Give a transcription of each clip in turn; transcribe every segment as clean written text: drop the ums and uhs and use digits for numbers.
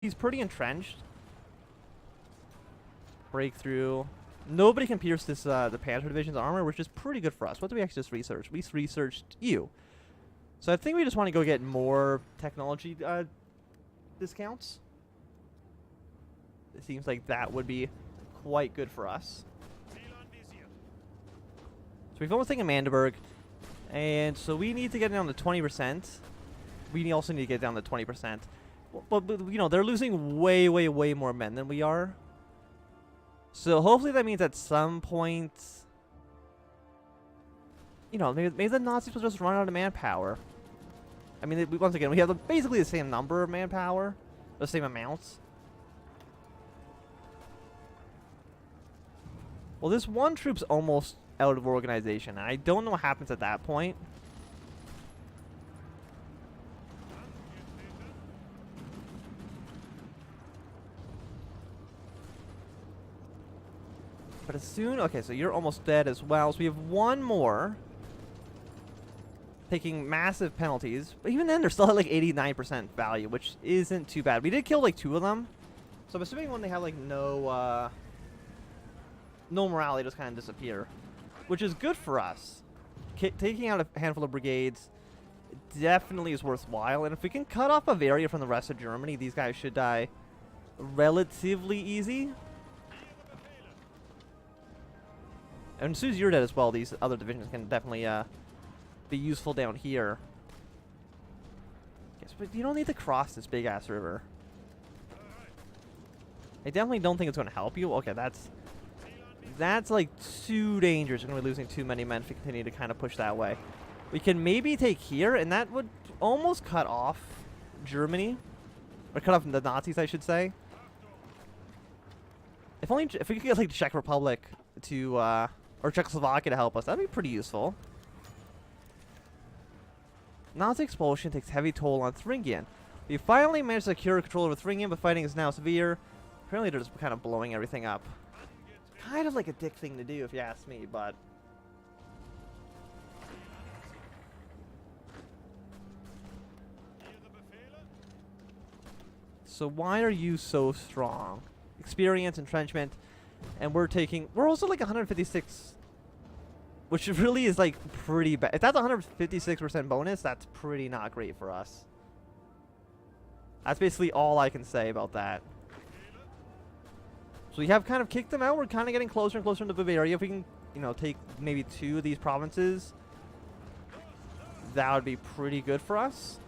He's pretty entrenched. Breakthrough. Nobody can pierce this the Panther Division's armor, which is pretty good for us. What did we actually just research? We researched you. So I think we just want to go get more technology discounts. It seems like that would be quite good for us. So we've almost taken Manderburg. And so we need to get down to 20%. We also need to get down to 20%. But you know, they're losing way, way, way more men than we are. So hopefully that means at some point, you know, maybe the Nazis will just run out of manpower. I mean, once again, we have basically the same number of manpower, the same amounts. Well, this one troop's almost out of organization. I don't know what happens at that point. But as soon... Okay, so you're almost dead as well. So we have one more. Taking massive penalties. But even then, they're still at like 89% value, which isn't too bad. We did kill like 2 of them. So I'm assuming when they have like no morale, they just kind of disappear. Which is good for us. Taking out a handful of brigades definitely is worthwhile. And if we can cut off Bavaria from the rest of Germany, these guys should die relatively easy. And as soon as you're dead as well, these other divisions can definitely be useful down here. Yes, but you don't need to cross this big-ass river. I definitely don't think it's going to help you. Okay, that's like too dangerous. We're going to be losing too many men if we continue to kind of push that way. We can maybe take here, and that would almost cut off Germany. Or cut off the Nazis, I should say. If we could get like the Czech Republic to... or Czechoslovakia to help us, that'd be pretty useful. Nazi expulsion takes heavy toll on Thuringian. We finally managed to secure control over Thuringian, but fighting is now severe. Apparently they're just kind of blowing everything up. Kind of like a dick thing to do, if you ask me, but... So why are you so strong? Experience, entrenchment, and we're also like 156, which really is like pretty bad. If that's 156% bonus, that's pretty not great for us. That's basically all I can say about that. So we have kind of kicked them out. We're kind of getting closer and closer into Bavaria. If we can, you know, take maybe 2 of these provinces, that would be pretty good for us.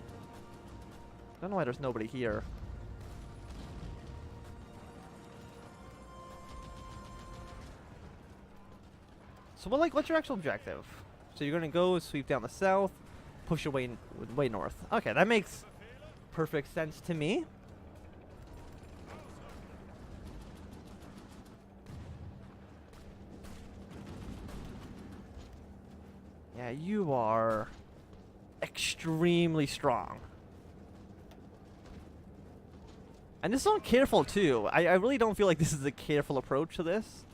I don't know why there's nobody here. So what's your actual objective? So you're going to go sweep down the south, push your way north. Okay, that makes perfect sense to me. Yeah, you are extremely strong. And this is on careful too. I really don't feel like this is a careful approach to this.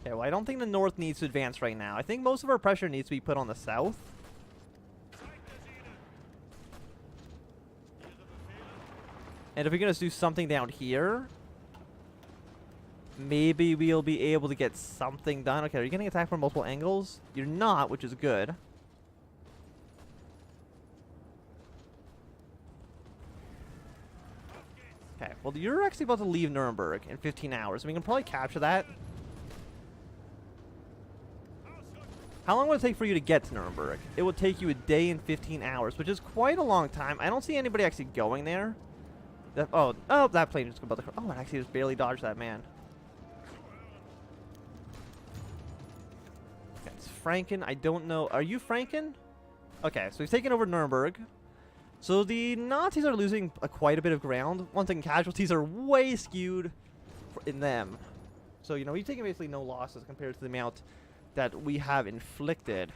Okay, well, I don't think the north needs to advance right now. I think most of our pressure needs to be put on the south. And if we're going to do something down here, maybe we'll be able to get something done. Okay, are you getting attacked from multiple angles? You're not, which is good. Okay, well, you're actually about to leave Nuremberg in 15 hours. We can probably capture that. How long would it take for you to get to Nuremberg? It would take you a day and 15 hours, which is quite a long time. I don't see anybody actually going there. Oh, that plane just about to... Oh, it actually just barely dodged that man. Okay, it's Franken. I don't know. Are you Franken? Okay, so he's taken over Nuremberg. So the Nazis are losing quite a bit of ground. One thing, casualties are way skewed in them. So, you know, we've taken basically no losses compared to the amount that we have inflicted.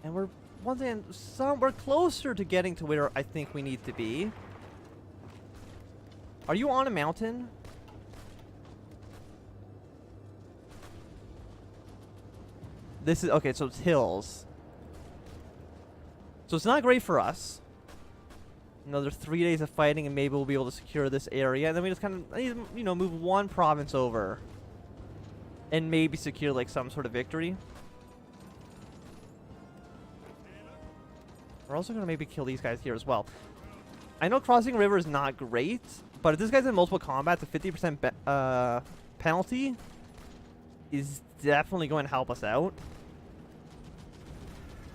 And we're once again we're closer to getting to where I think we need to be. Are you on a mountain? This is okay, so it's hills. So it's not great for us. Another 3 days of fighting, and maybe we'll be able to secure this area. And then we just kind of, you know, move one province over. And maybe secure, like, some sort of victory. We're also going to maybe kill these guys here as well. I know crossing a river is not great, but if this guy's in multiple combats, a 50% penalty is definitely going to help us out.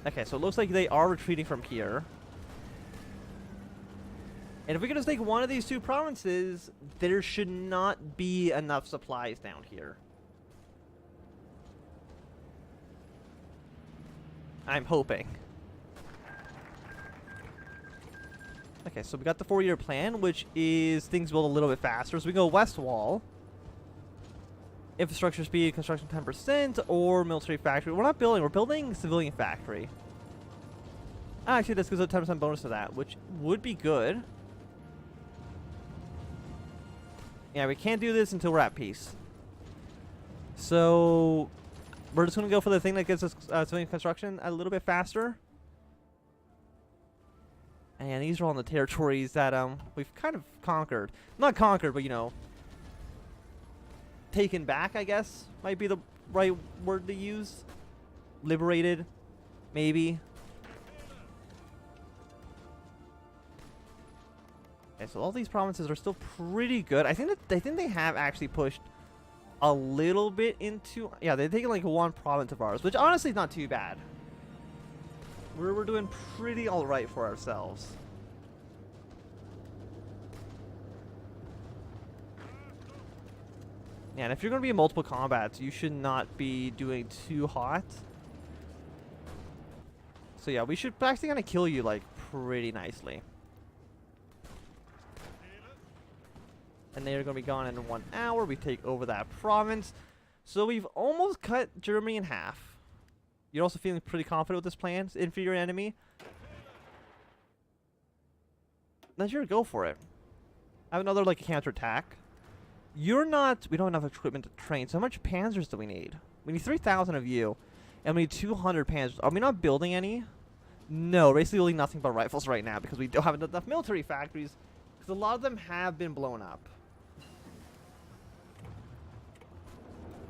Okay, so it looks like they are retreating from here. And if we can just take one of these two provinces, there should not be enough supplies down here. I'm hoping. Okay, so we got the 4-year plan, which is things build a little bit faster. So we go west wall. Infrastructure speed, construction 10%, or military factory. We're not building, we're building civilian factory. Actually, this gives a 10% bonus to that, which would be good. Yeah, we can't do this until we're at peace. So we're just going to go for the thing that gives us civilian construction a little bit faster. And these are all in the territories that we've kind of conquered. Not conquered, but, you know, taken back, I guess, might be the right word to use. Liberated, maybe. Okay, so all these provinces are still pretty good. I think they have actually pushed a little bit into, yeah, they've taken like one province of ours, which honestly is not too bad. We're doing pretty all right for ourselves. Yeah, and if you're going to be in multiple combats, you should not be doing too hot. So yeah, we should actually kind of kill you like pretty nicely. And they're going to be gone in 1 hour. We take over that province. So we've almost cut Germany in half. You're also feeling pretty confident with this plan? Inferior enemy? Then sure, go for it. I have another, like, counterattack. You're not... We don't have enough equipment to train. So how much panzers do we need? We need 3,000 of you. And we need 200 panzers. Are we not building any? No, we're basically building nothing but rifles right now because we don't have enough military factories. Because a lot of them have been blown up.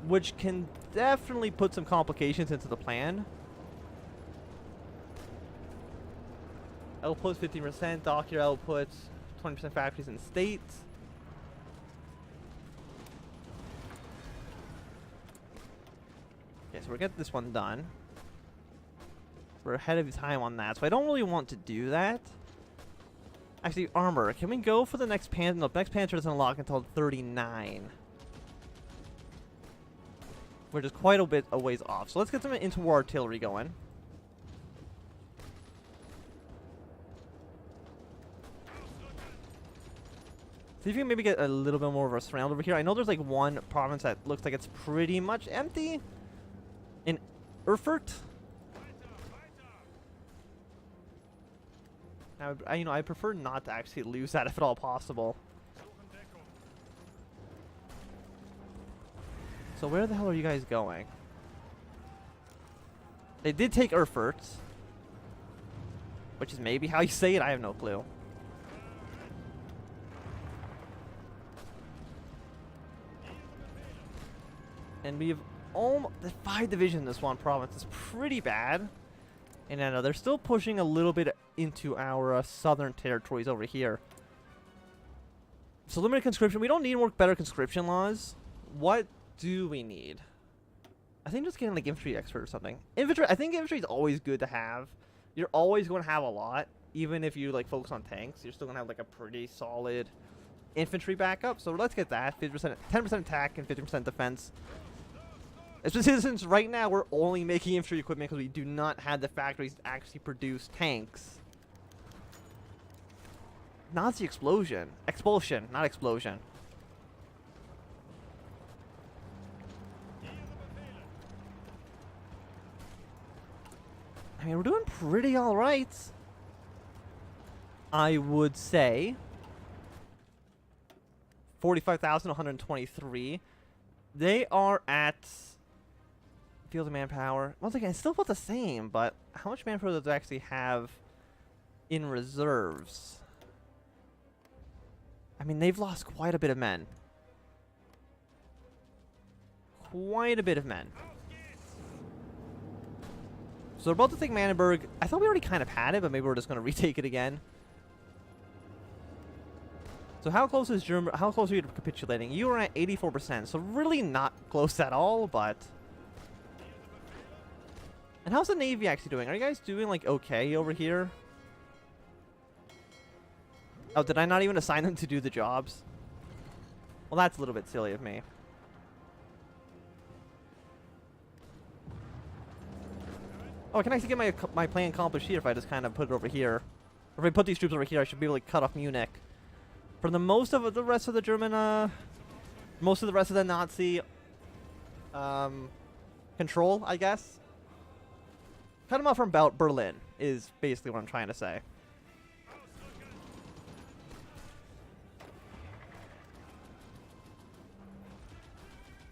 Which can definitely put some complications into the plan. Output 15%, dock your output, 20% factories in states. Okay, so we're getting this one done. We're ahead of time on that, so I don't really want to do that. Actually, armor. Can we go for the next Panther? No, the next Panther doesn't unlock until 39. We're just quite a bit a ways off. So let's get some interwar artillery going. See if you can maybe get a little bit more of a surround over here. I know there's like one province that looks like it's pretty much empty. In Erfurt. Now, you know, I prefer not to actually lose that if at all possible. So where the hell are you guys going? They did take Erfurt. Which is maybe how you say it, I have no clue. And we have almost 5 divisions in this one province. It's pretty bad. And I know they're still pushing a little bit into our southern territories over here. So limited conscription. We don't need more better conscription laws. What do we need? I think just getting like infantry expert or something. Infantry, I think infantry is always good to have. You're always going to have a lot, even if you like focus on tanks. You're still going to have like a pretty solid infantry backup. So let's get that 50%, 10% attack and 50% defense. Especially since right now we're only making infantry equipment because we do not have the factories to actually produce tanks. Nazi explosion, expulsion, not explosion. I mean, we're doing pretty all right. I would say 45,123. They are at field of manpower. Once again, it's still about the same, but how much manpower does it actually have in reserves. I mean, they've lost quite a bit of men. Quite a bit of men. So they're about to take Manenberg. I thought we already kind of had it, but maybe we're just going to retake it again. So how close is Germany? How close are you to capitulating? You are at 84%, so really not close at all, but... And how's the Navy actually doing? Are you guys doing, like, okay over here? Oh, did I not even assign them to do the jobs? Well, that's a little bit silly of me. Oh, I can actually get my plan accomplished here if I just kind of put it over here. Or if I put these troops over here, I should be able to cut off Munich. For the most of the rest of the German, most of the rest of the Nazi control, I guess. Cut them off from Berlin is basically what I'm trying to say.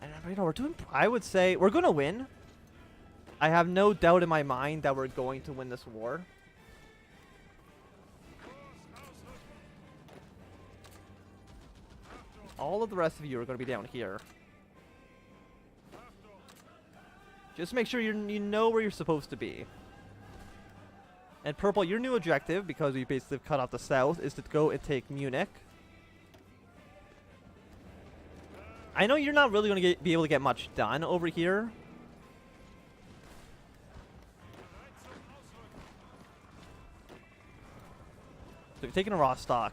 And you know, we're doing. I would say we're gonna win. I have no doubt in my mind that we're going to win this war. All of the rest of you are going to be down here. Just make sure you know where you're supposed to be. And Purple, your new objective, because we basically cut off the south, is to go and take Munich. I know you're not really going to be able to get much done over here. So you're taking a Rostock.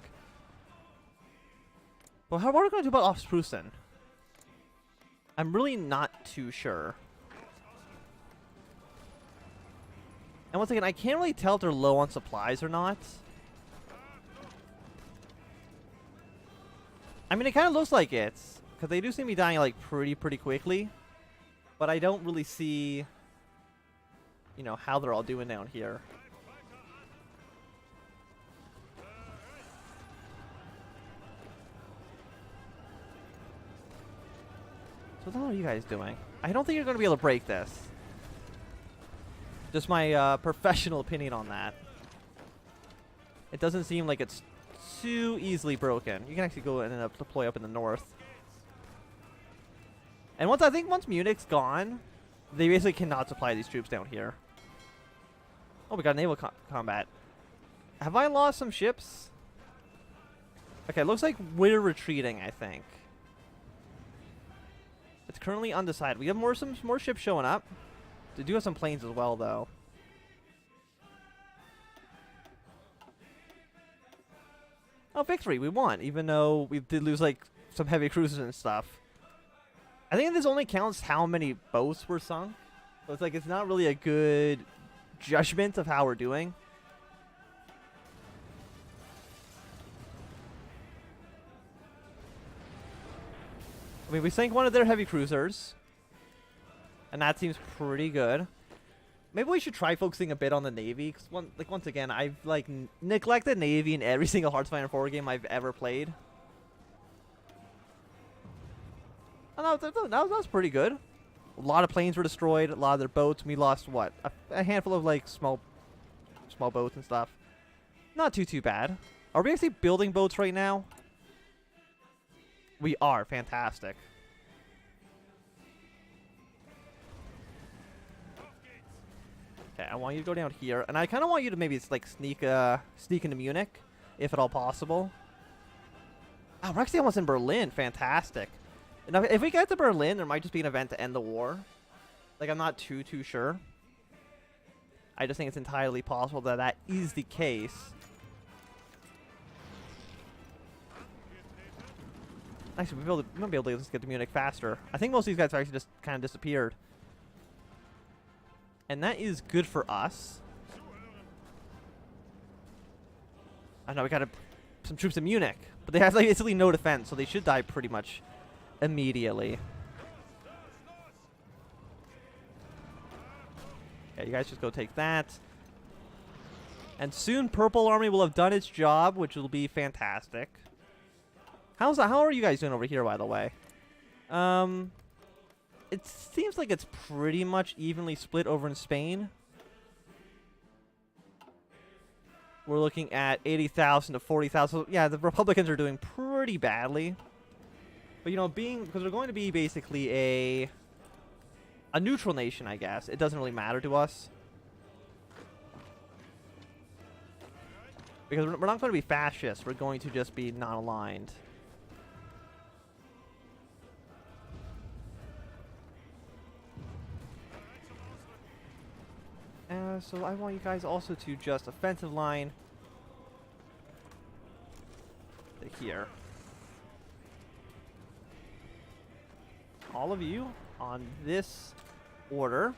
Well, what are we going to do about Ostpreußen? I'm really not too sure. And once again, I can't really tell if they're low on supplies or not. I mean, it kind of looks like it, because they do seem to be dying like pretty quickly. But I don't really see, you know, how they're all doing down here. What the hell are you guys doing? I don't think you're going to be able to break this. Just my professional opinion on that. It doesn't seem like it's too easily broken. You can actually go and deploy up in the north. And I think once Munich's gone, they basically cannot supply these troops down here. Oh, we got naval combat. Have I lost some ships? Okay, it looks like we're retreating, I think. It's currently undecided. We have some more ships showing up. They do have some planes as well, though. Oh, victory! We won, even though we did lose like some heavy cruisers and stuff. I think this only counts how many boats were sunk. So it's like it's not really a good judgment of how we're doing. I mean, we sank one of their heavy cruisers. And that seems pretty good. Maybe we should try focusing a bit on the Navy. Because once again, I've like neglected Navy in every single Hearthfire 4 game I've ever played. Oh, no, that was pretty good. A lot of planes were destroyed. A lot of their boats. We lost, what? A handful of like small boats and stuff. Not too bad. Are we actually building boats right now? We are. Fantastic. Okay, I want you to go down here, and I kind of want you to maybe like sneak into Munich, if at all possible. Oh, we're actually almost in Berlin. Fantastic. Now, if we get to Berlin, there might just be an event to end the war. Like, I'm not too sure. I just think it's entirely possible that that is the case. Actually, we might be able to just get to Munich faster. I think most of these guys actually just kind of disappeared. And that is good for us. I know we got some troops in Munich, but they have like basically no defense, so they should die pretty much immediately. Okay, you guys just go take that. And soon Purple Army will have done its job, which will be fantastic. How are you guys doing over here, by the way? It seems like it's pretty much evenly split over in Spain. we're looking at 80,000 to 40,000. Yeah, the Republicans are doing pretty badly. But, you know, because we're going to be basically a neutral nation, I guess. It doesn't really matter to us. Because we're not going to be fascist. We're going to just be non-aligned. So I want you guys also to just offensive line to here. All of you on this order.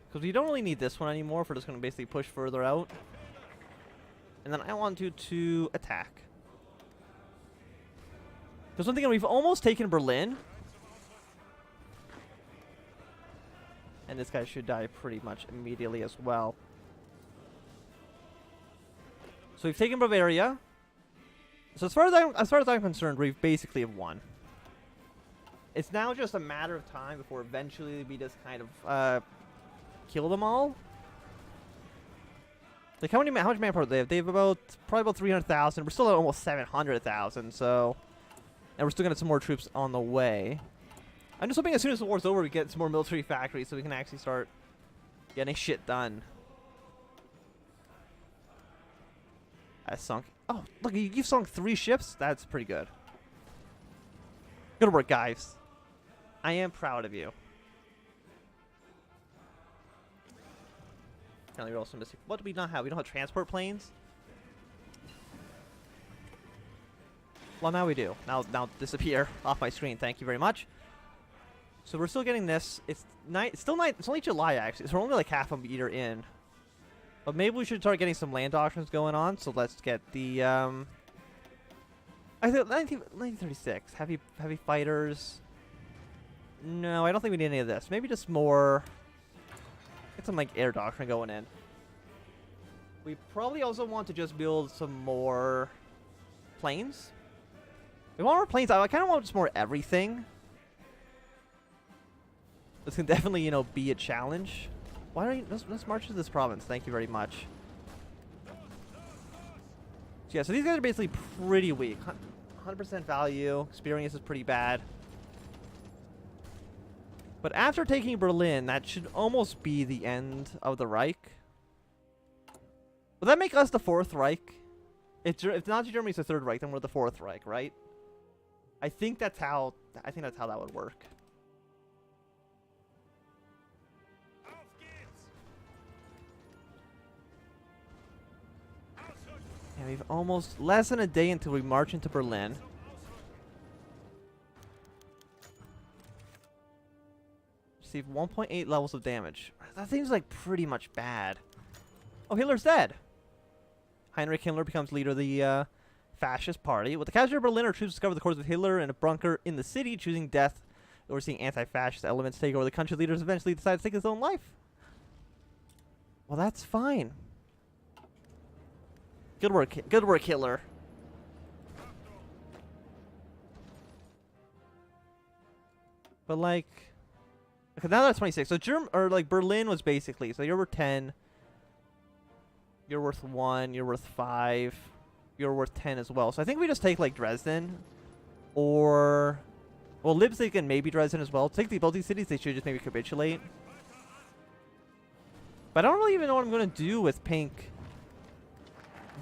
Because we don't really need this one anymore. If we're just going to basically push further out. And then I want you to attack. Because one thing, we've almost taken Berlin. And this guy should die pretty much immediately as well. So we've taken Bavaria. So as far as I'm concerned, we've basically have won. It's now just a matter of time before eventually we just kind of kill them all. Like how much manpower do they have? They have probably about 300,000. We're still at almost 700,000. So, and we're still gonna have some more troops on the way. I'm just hoping as soon as the war's over, we get some more military factories so we can actually start getting shit done. I sunk. Oh, look, you've sunk 3 ships? That's pretty good. Good work, guys. I am proud of you. Apparently we're also missing. What do we not have? We don't have transport planes? Well, now we do. Now disappear off my screen. Thank you very much. So we're still getting this. It's still night. It's only July actually. So we're only like half a meter in. But maybe we should start getting some land auctions going on. So let's get the I think 1936 heavy fighters. No, I don't think we need any of this. Maybe just more. Get some like air doctrine going in. We probably also want to just build some more planes. We want more planes. I kind of want just more everything. This can definitely, you know, be a challenge. Why don't you let's march to this province? Thank you very much. So yeah, so these guys are basically pretty weak. 100% value. Experience is pretty bad. But after taking Berlin, that should almost be the end of the Reich. Will that make us the 4th Reich? If Nazi Germany's the 3rd Reich, then we're the 4th Reich, right? I think that's how that would work. And we've almost less than a day until we march into Berlin. Receive 1.8 levels of damage. That seems like pretty much bad. Oh, Hitler's dead. Heinrich Himmler becomes leader of the fascist party. With the capture of Berlin, our troops discover the corpse of Hitler in a bunker in the city, choosing death over seeing anti-fascist elements take over the country. Leaders eventually decide to take his own life. Well, that's fine. Good work, Hitler. But like, okay, now that's 26. So Berlin was basically, so you're worth 10. You're worth 1. You're worth 5. You're worth 10 as well. So I think we just take like Dresden, or well, Leipzig and maybe Dresden as well. Take both these cities. They should just maybe capitulate. But I don't really even know what I'm going to do with Pink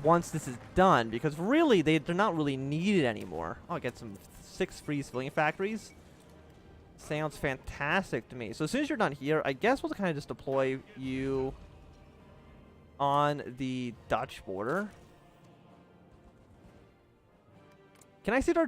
once this is done, because really they're not really needed anymore. I'll get some 6 free civilian factories. Sounds fantastic to me. So as soon as you're done here, I guess we'll kind of just deploy you on the Dutch border. Can I see our